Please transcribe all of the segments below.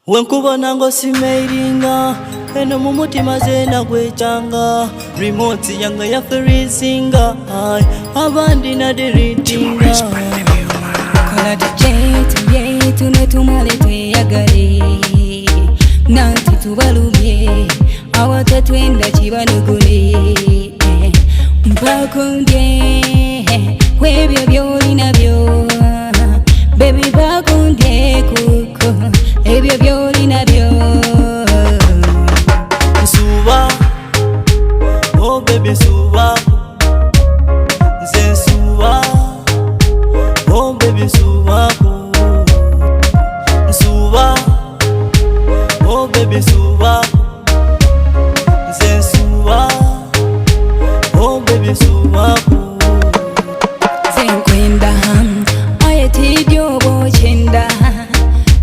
Wenkubona ng'osimeiringa eno mu mutima zena gwechanga remote yanga ya freezinga abandi na deletinga kola tujetu netumale tweyagale nanti tubalumye awatatwenda kibanugule mpakundye kwebyo byoli nabyo baby bakundye kuko ebyo byoli nabyo nsuba oh baby nsuba nze nsuba oh baby nsuba nsuba oh baby nsuba nze nsuba oh baby nsuba zenkwenda ayetibyo bochenda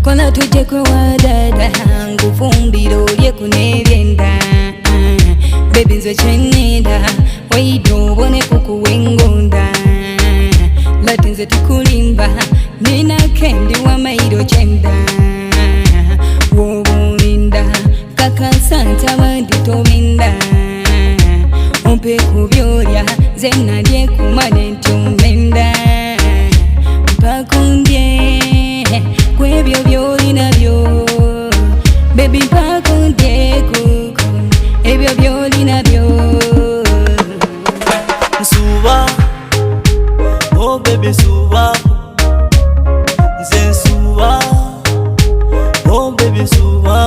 kola tuje kwa wadada ngufumbiro lye kunebyenda baby nze chenida waido bone kukuwengonda lati nze tukulimba nina kendi wa mairo chenda wobulinda kaka santa bandi tobinda ompe kubyolya zena lye kumane ntumenda mpakundye kwebyo byoli nabyo baby mpakundye kuko ebyo byoli nabyo nsuba oh baby nsuba nze nsuba oh baby nsuba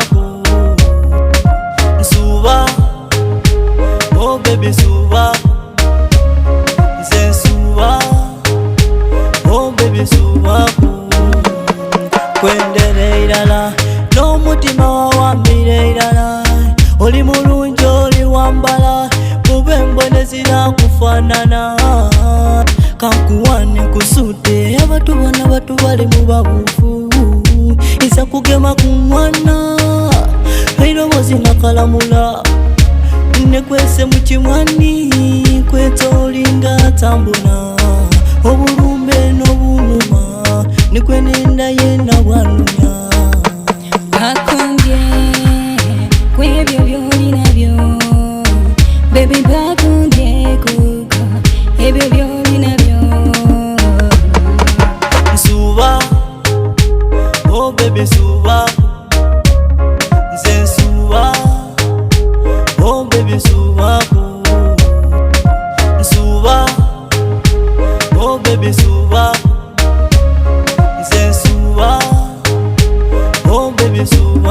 nsuba oh baby nsuba nze nsuba oh baby nsuba kwendere irala n'omutima wawambire irala oli mulungi oli wambala mube mbonezira kufanana kankuwane kusute abatu bonna batu bali mu babufu isa kugema ku mwana eirobozi nakalamula nekwese mu kimwani kwetolinga tambula obulumbe n'obunuma nikwenenda yena bwanunya bakundye kwebyo byoli nabyo baby bakundye kuko ebyo byoli nabyo nsuba oh baby nsuba nze nsuba oh baby nsuba nsuba oh baby nsuba nze nsuba oh baby nsuba